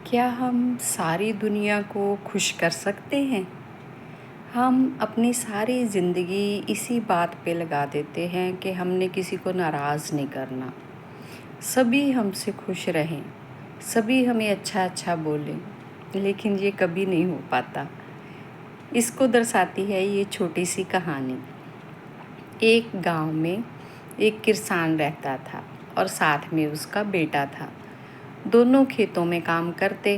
क्या हम सारी दुनिया को खुश कर सकते हैं? हम अपनी सारी ज़िंदगी इसी बात पे लगा देते हैं कि हमने किसी को नाराज़ नहीं करना। सभी हमसे खुश रहें, सभी हमें अच्छा-अच्छा बोलें, लेकिन ये कभी नहीं हो पाता। इसको दर्शाती है ये छोटी-सी कहानी। एक गाँव में एक किसान रहता था और साथ में उसका बेटा था। दोनों खेतों में काम करते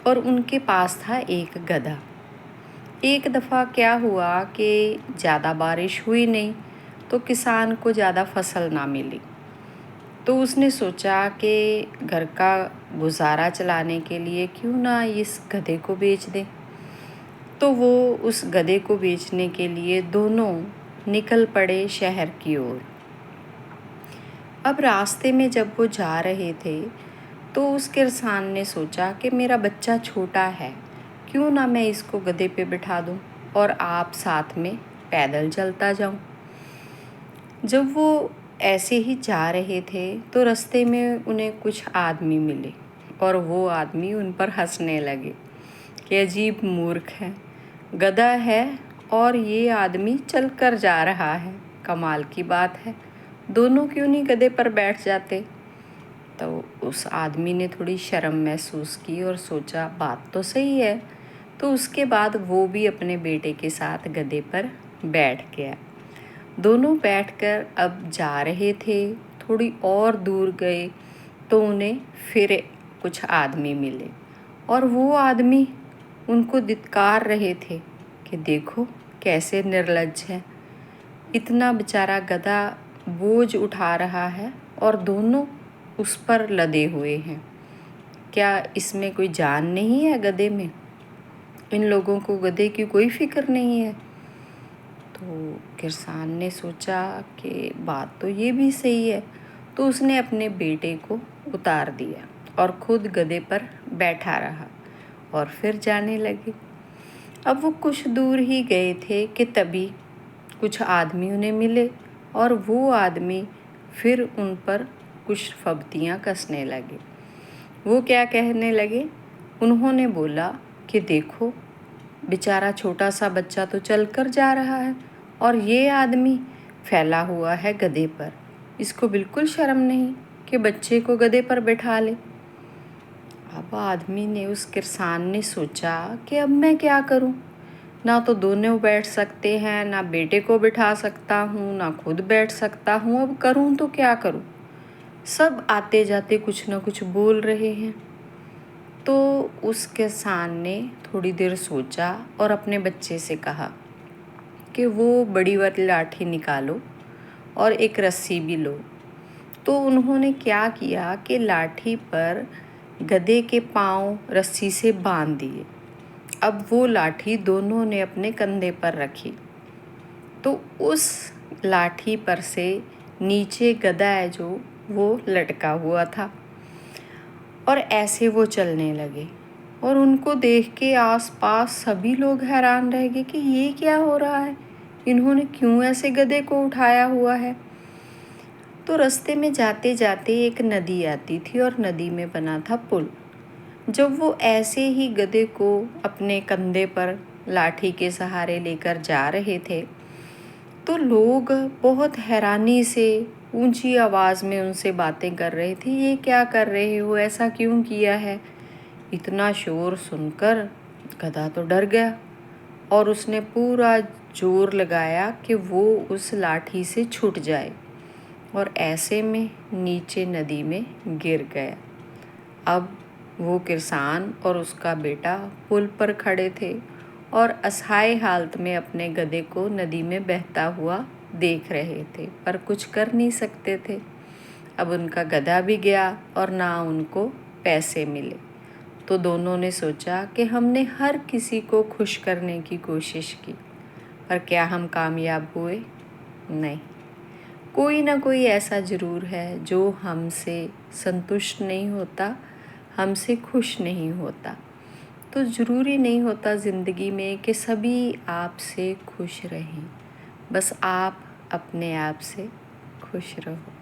और उनके पास था एक गधा। एक दफ़ा क्या हुआ कि ज़्यादा बारिश हुई नहीं, तो किसान को ज़्यादा फसल ना मिली। तो उसने सोचा कि घर का गुजारा चलाने के लिए क्यों ना इस गधे को बेच दें। तो वो उस गधे को बेचने के लिए दोनों निकल पड़े शहर की ओर। अब रास्ते में जब वो जा रहे थे, तो उस किसान ने सोचा कि मेरा बच्चा छोटा है, क्यों ना मैं इसको गधे पे बिठा दूं और आप साथ में पैदल चलता जाऊं। जब वो ऐसे ही जा रहे थे, तो रास्ते में उन्हें कुछ आदमी मिले और वो आदमी उन पर हंसने लगे कि अजीब मूर्ख है, गधा है और ये आदमी चल कर जा रहा है। कमाल की बात है, दोनों क्यों नहीं गधे पर बैठ जाते। तो उस आदमी ने थोड़ी शर्म महसूस की और सोचा बात तो सही है। तो उसके बाद वो भी अपने बेटे के साथ गधे पर बैठ गया। दोनों बैठकर अब जा रहे थे। थोड़ी और दूर गए तो उन्हें फिर कुछ आदमी मिले और वो आदमी उनको धिक्कार रहे थे कि देखो कैसे निर्लज्ज है, इतना बेचारा गधा बोझ उठा रहा है और दोनों उस पर लदे हुए हैं। क्या इसमें कोई जान नहीं है गधे में? इन लोगों को गधे की कोई फिक्र नहीं है। तो किसान ने सोचा कि बात तो ये भी सही है। तो उसने अपने बेटे को उतार दिया और खुद गधे पर बैठा रहा और फिर जाने लगे। अब वो कुछ दूर ही गए थे कि तभी कुछ आदमी उन्हें मिले और वो आदमी फिर उन पर कुछ फब्तियाँ कसने लगे। वो क्या कहने लगे? उन्होंने बोला कि देखो बेचारा छोटा सा बच्चा तो चल कर जा रहा है और ये आदमी फैला हुआ है गधे पर। इसको बिल्कुल शर्म नहीं कि बच्चे को गधे पर बैठा ले। अब आदमी ने उस किसान ने सोचा कि अब मैं क्या करूं? ना तो दोनों बैठ सकते हैं, ना बेटे को बिठा सकता हूँ, ना खुद बैठ सकता हूँ। अब करूँ तो क्या करूँ? सब आते जाते कुछ ना कुछ बोल रहे हैं। तो उस किसान ने थोड़ी देर सोचा और अपने बच्चे से कहा कि वो बड़ी वाली लाठी निकालो और एक रस्सी भी लो। तो उन्होंने क्या किया कि लाठी पर गधे के पाँव रस्सी से बांध दिए। अब वो लाठी दोनों ने अपने कंधे पर रखी। तो उस लाठी पर से नीचे गधा है जो वो लटका हुआ था और ऐसे वो चलने लगे और उनको देख के आसपास सभी लोग हैरान रह गए कि ये क्या हो रहा है, इन्होंने क्यों ऐसे गधे को उठाया हुआ है। तो रास्ते में जाते जाते एक नदी आती थी और नदी में बना था पुल। जब वो ऐसे ही गधे को अपने कंधे पर लाठी के सहारे लेकर जा रहे थे, तो लोग बहुत हैरानी से ऊंची आवाज़ में उनसे बातें कर रहे थे। ये क्या कर रहे हो, ऐसा क्यों किया है? इतना शोर सुनकर गधा तो डर गया और उसने पूरा जोर लगाया कि वो उस लाठी से छूट जाए और ऐसे में नीचे नदी में गिर गया। अब वो किसान और उसका बेटा पुल पर खड़े थे और असहाय हालत में अपने गधे को नदी में बहता हुआ देख रहे थे, पर कुछ कर नहीं सकते थे। अब उनका गधा भी गया और ना उनको पैसे मिले। तो दोनों ने सोचा कि हमने हर किसी को खुश करने की कोशिश की, पर क्या हम कामयाब हुए? नहीं। कोई ना कोई ऐसा ज़रूर है जो हमसे संतुष्ट नहीं होता, हमसे खुश नहीं होता। तो ज़रूरी नहीं होता ज़िंदगी में कि सभी आपसे खुश रहें, बस आप अपने आप से खुश रहो।